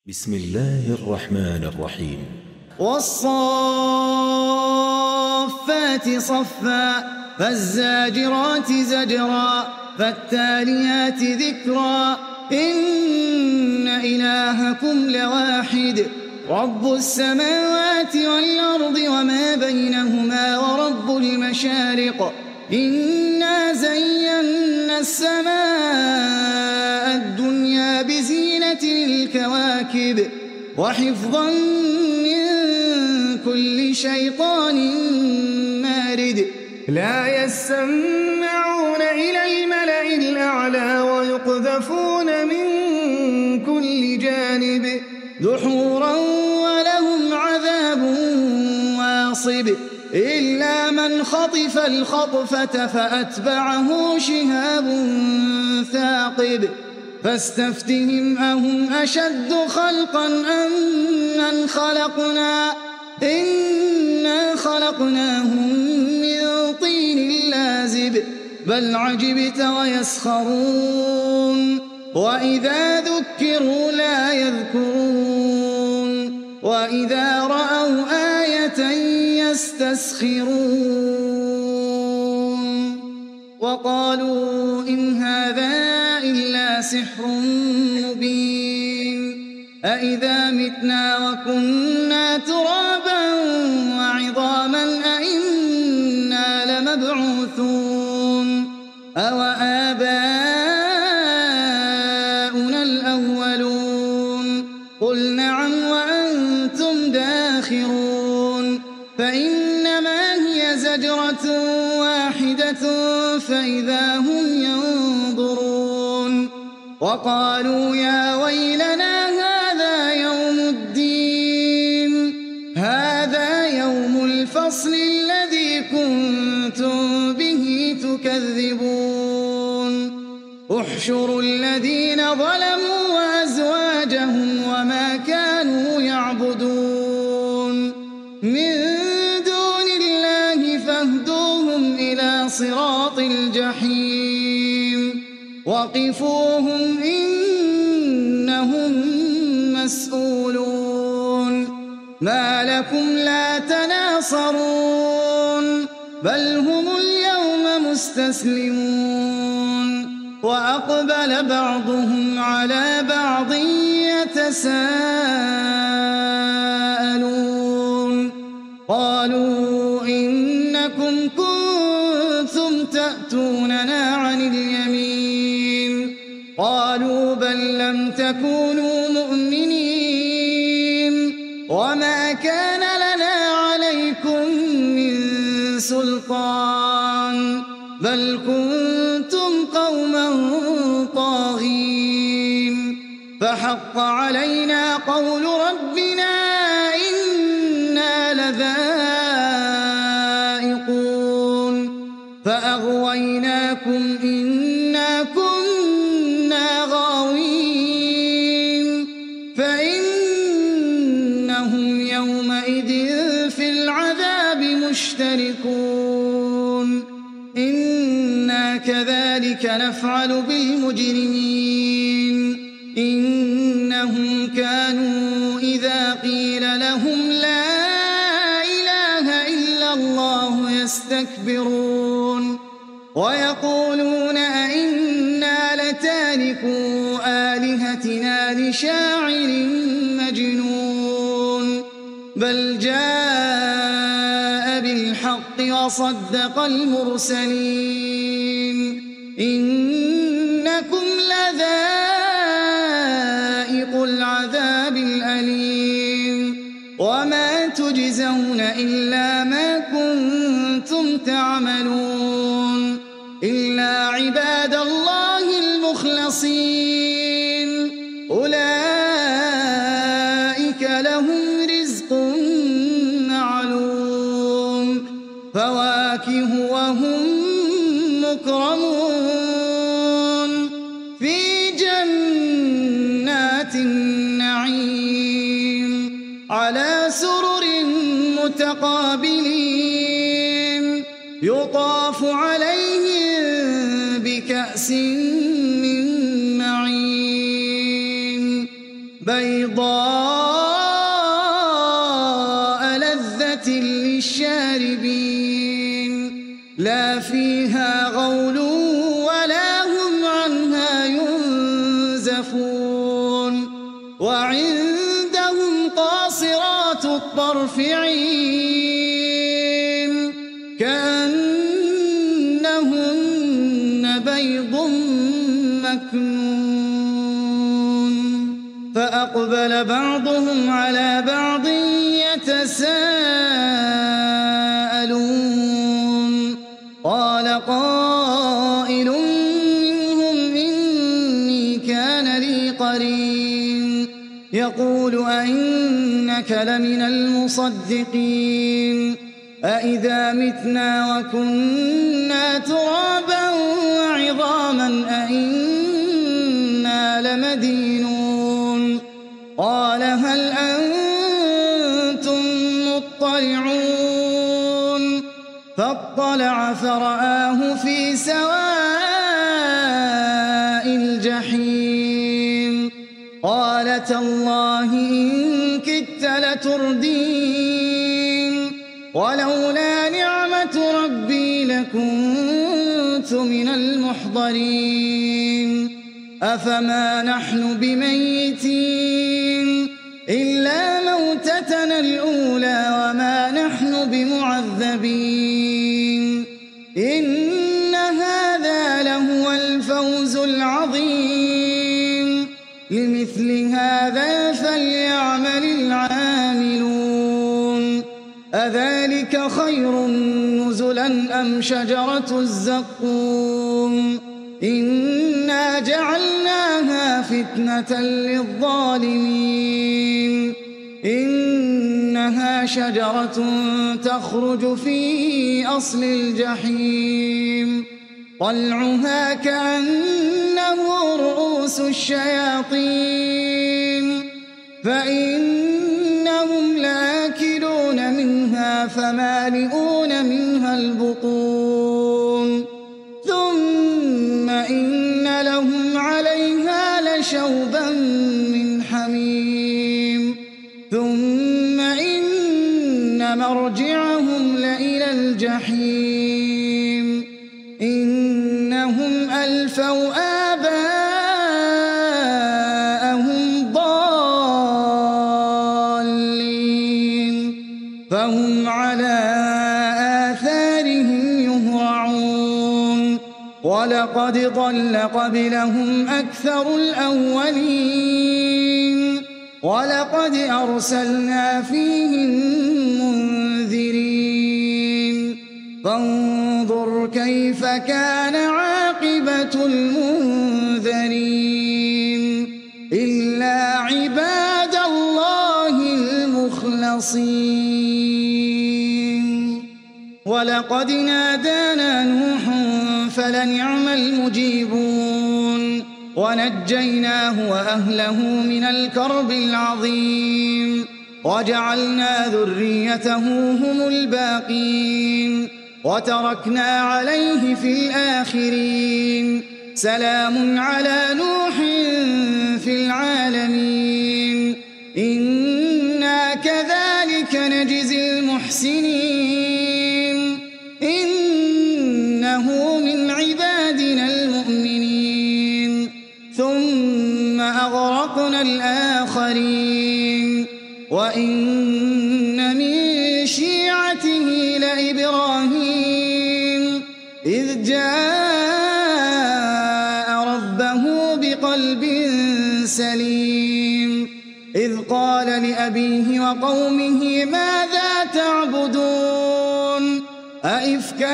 بسم الله الرحمن الرحيم. والصافات صفا فالزاجرات زجرا فالتاليات ذكرا إن إلهكم لواحد رب السماوات والأرض وما بينهما ورب المشارق إنا زينا السماء الدنيا بزينة الكواكب وحفظا من كل شيطان مارد لا يسمعون إلى الملأ الأعلى ويقذفون من كل جانب دحورا ولهم عذاب واصب إلا من خطف الخطفة فأتبعه شهاب ثاقب فاستفتهم أهم أشد خلقا أم من خلقنا إنا خلقناهم من طين لازب بل عجبت ويسخرون وإذا ذكروا لا يذكرون وإذا رأوا آية يستسخرون وقالوا إن هذا إلا سحر مبين أإذا متنا وكنا ترابا وعظاما أإنا لمبعوثون أوآباؤنا الأولون قل نعم وأنتم داخرون فإنما هي زجرة واحدة فإذا هم ينظرون وقالوا يا ويلنا هذا يوم الدين هذا يوم الفصل الذي كنتم به تكذبون احشروا الذين ظلموا وأزواجهم وما كانوا يعبدون من دون الله فاهدوهم إلى صراط الجحيم وقفوهم إنهم مسؤولون ما لكم لا تناصرون بل هم اليوم مستسلمون وأقبل بعضهم على بعض يتساءلون قالوا إنكم كنتم تأتوننا عن اليمين قالوا بل لم تكونوا مؤمنين وما كان لنا عليكم من سلطان بل كنتم قوما طاغين فحق علينا قول ربنا إنا لذائقون فأغويناكم إنا كنا غاوين فإنهم يومئذ في العذاب مشتركون إنا كذلك نفعل بالمجرمين إنهم كانوا إذا قيل لهم لا إله إلا الله يستكبرون ويقولون أئنا لتاركو آلهتنا لشاعر مجنون بل جاء بالحق وصدق المرسلين إنكم لذائق العذاب الأليم وما تجزون إلا ما كنتم تعملون إلا عباد الله المخلصين أولئك لهم رزق معلوم فواكه وهم مكرمون في جنات النعيم على سرر متقابلين يطاف عليهم بكأس من معين بيضاء بيضاء لذة للشاربين لا فيها غول ولا هم عنها ينزفون وعندهم قاصرات الطرف عين كأنهن بيض مكنون فأقبل بعضهم على بعض يتساءلون قال قائل منهم إني كان لي قرين يقول أئنك لمن المصدقين أئذا متنا وكنا ترابا وعظاما أئنا لمدينون قال هل أنتم مطلعون فاطلع فرآه في سواء الجحيم قال تالله إن كدت لتردين ولولا نعمة ربي لكنت من المحضرين أفما نحن بميتين إلا موتتنا الأولى وما نحن بمعذبين إن هذا لهو الفوز العظيم لمثل هذا فليعمل العاملون أذلك خير نزلا أم شجرة الزقوم إنا جعلناها فتنة للظالمين إنها شجرة تخرج في أصل الجحيم طلعها كأنه رؤوس الشياطين فإنهم لآكلون منها فمالئون منها البطون ثم إن لهم عليها لشوبا من حميم ثم إن مرجعهم لإلى الجحيم إنهم ألفوا آباءهم ضالين فهم على آثارهم يهرعون ولقد ضل قبلهم أكثر الأولين ولقد أرسلنا فيهم منذرين فانظر كيف كان عاقبة المنذرين إلا عباد الله المخلصين ولقد نادانا نوح فلنعم المجيبون ونجيناه وأهله من الكرب العظيم وجعلنا ذريته هم الباقين وتركنا عليه في الآخرين سلام على نوح في العالمين إنا كذلك نجزي المحسنين إنه من عبادنا المؤمنين ثم أغرقنا الآخرين وإن من شيعته لإبراهيم إذ جاء ربه بقلب سليم إذ قال لأبيه وقومه ماذا تعبدون أئفكا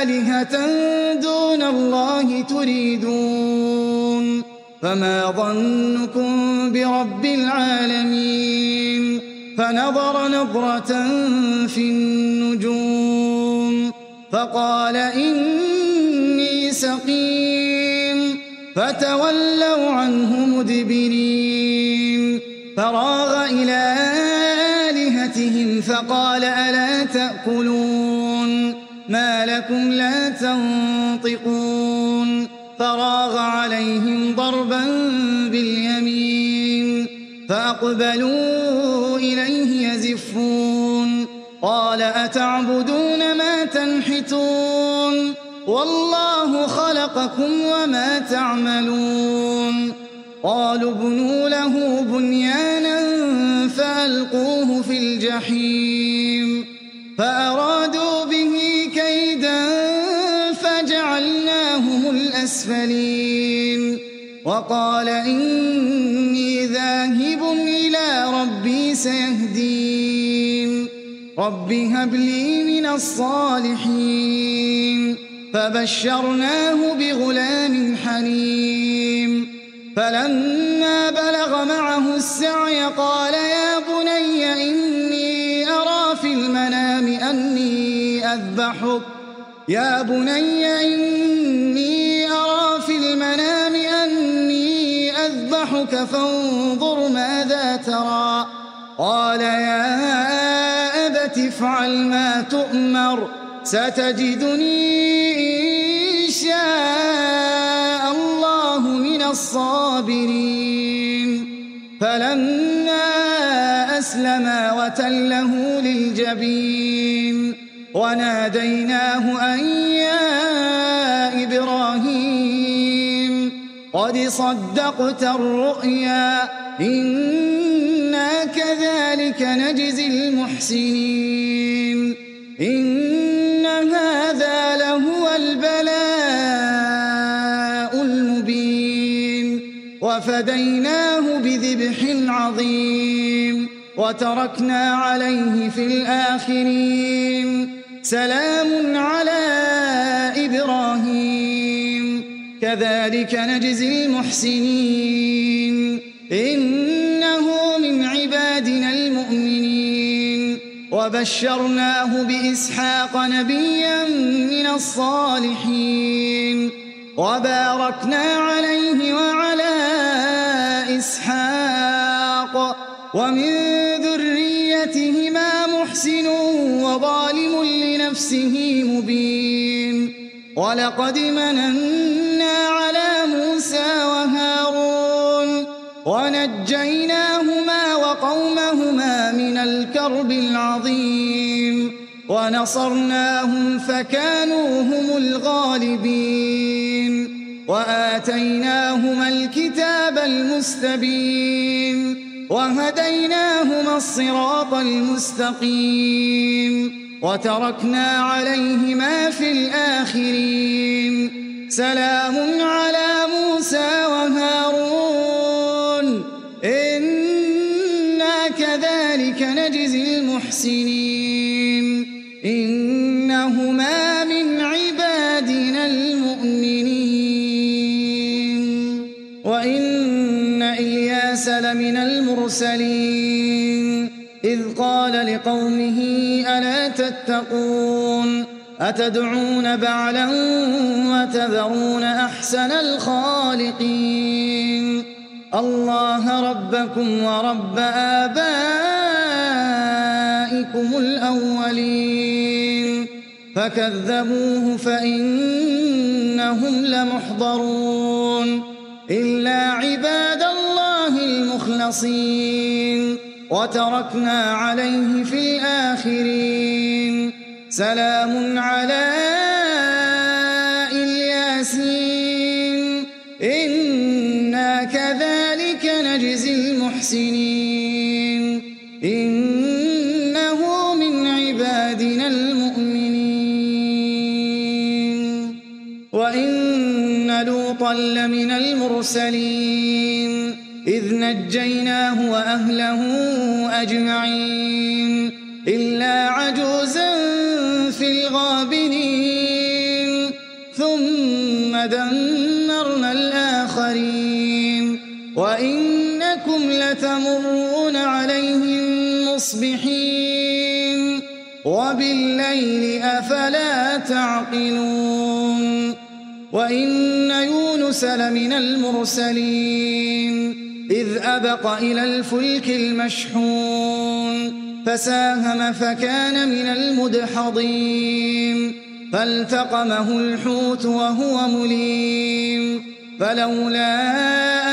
آلهة دون الله تريدون فما ظنكم برب العالمين فنظر نظرة في النجوم فقال إني سقيم فتولوا عنه مدبرين فراغ إلى آلهتهم فقال ألا تأكلون ما لكم لا تنطقون فراغ عليهم ضربا باليمين فأقبلوا إليه يزفون قال أتعبدون ما تنحتون والله خلقكم وما تعملون قالوا ابنوا له بنيانا فألقوه في الجحيم فأرادوا به كيدا فجعلناهم الأسفلين وقال إني ذاهب إلى ربي سيهدين رب هب لي من الصالحين فبشرناه بغلام حليم فلما بلغ معه السعي قال يا بني إني أرى في المنام أني أذبحك فانظر ماذا ترى قال يا أبت افعل ما تؤمر ستجدني إن شاء الله من الصابرين فلما أسلما وتله للجبين وناديناه أن يا إبراهيم قد صدقت الرؤيا إنا كذلك نجزي المحسنين إن هذا لهو البلاء المبين وفديناه بذبح عظيم وتركنا عليه في الآخرين سلام على إبراهيم كذلك نجزي المحسنين إنه من عبادنا المؤمنين وبشرناه بإسحاق نبيا من الصالحين وباركنا عليه وعلى إسحاق ومن ذريتهما محسن وظالم لنفسه مبين ولقد مننا على موسى وهارون ونجيناهما وقومهما من الكرب العظيم ونصرناهم فكانوا هم الغالبين وآتيناهما الكتاب المستبين وهديناهما الصراط المستقيم وتركنا عليهما في الآخرين سلام على موسى وهارون إنا كذلك نجزي المحسنين إنهما من عبادنا المؤمنين وإن إلياس لمن المرسلين إذ قال لقومه ألا تتقون أتدعون بعلا وتذرون أحسن الخالقين الله ربكم ورب آبائكم الأولين فكذبوه فإنهم لمحضرون إلا عباد الله المخلصين وتركنا عليه في الآخرين سلام على الياسين إنا كذلك نجزي المحسنين إنه من عبادنا المؤمنين وإن لوطا لمن المرسلين إذ نجيناه وأهله أجمعين إلا عجوزا في الغابرين ثم دمرنا الآخرين وإنكم لتمرون عليهم مصبحين وبالليل أفلا تعقلون وإن يونس لمن المرسلين إذ أبق إلى الفلك المشحون فساهم فكان من المدحضين فالتقمه الحوت وهو مليم فلولا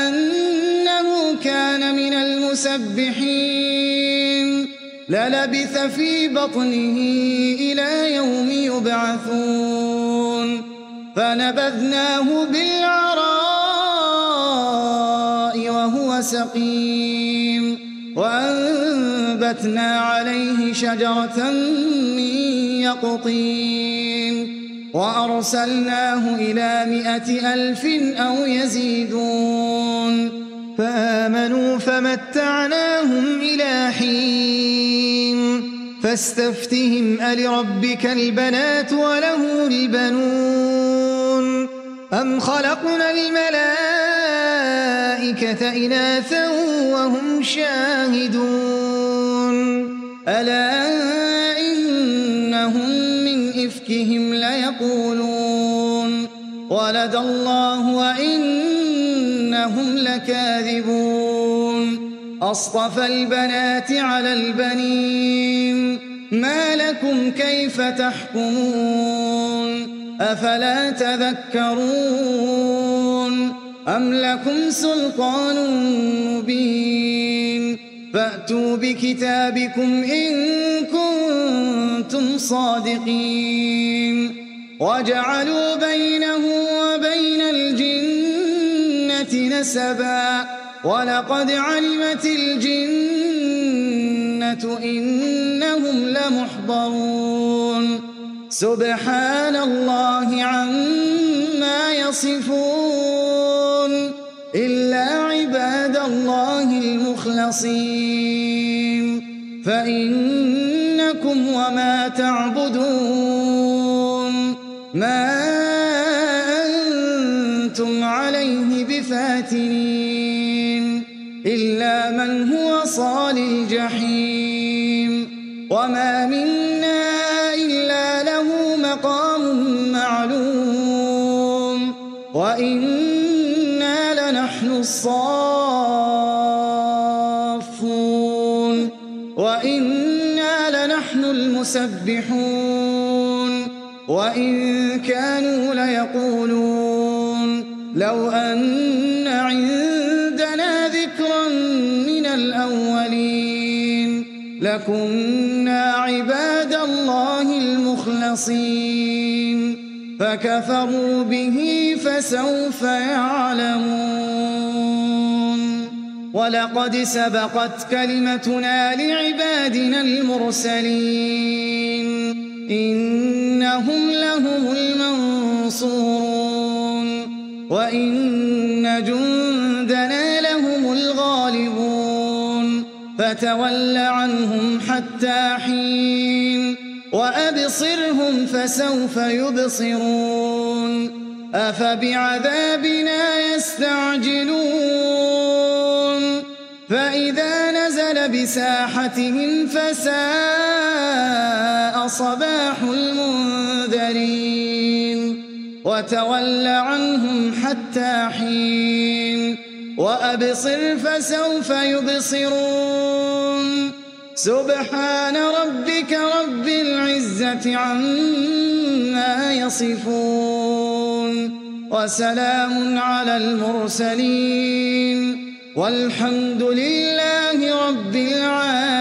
أنه كان من المدحضين المسبحين للبث في بطنه إلى يوم يبعثون فنبذناه بالعراء وهو سقيم وأنبتنا عليه شجرة من يقطين وأرسلناه إلى 100,000 أو يزيدون فآمنوا فمتعناهم إلى حين فاستفتهم ألربك البنات وله البنون أم خلقنا الملائكة إناثا وهم شاهدون ألا إنهم من إفكهم ليقولون ولد الله وإنهم لكاذبون أصطفى البنات على البنين ما لكم كيف تحكمون أفلا تذكرون أم لكم سلطان مبين فأتوا بكتابكم إن كنتم صادقين وجعلوا بينه وبين الجنة نسبا ولقد علمت الجنة إنهم لمحضرون سبحان الله عما يصفون إلا عباد الله المخلصين فإنكم وما تعبدون ما أنتم عليه بفاتنين إلا من هو صال الجحيم وما منا إلا له مقام معلوم وإنا لنحن الصافون وإنا لنحن المسبحون وإن كانوا ليقولون لو أن عندنا ذكرا من الأولين لكنا عباد الله المخلصين فكفروا به فسوف يعلمون ولقد سبقت كلمتنا لعبادنا المرسلين إنهم لهم المنصورون وإن جندنا لهم الغالبون فتول عنهم حتى حين وأبصرهم فسوف يبصرون أفبعذابنا يستعجلون فإذا نزل بساحتهم فساء صباح المنذرين وتول عنهم حتى حين وأبصر فسوف يبصرون سبحان ربك رب العزة عما يصفون وسلام على المرسلين والحمد لله رب العالمين.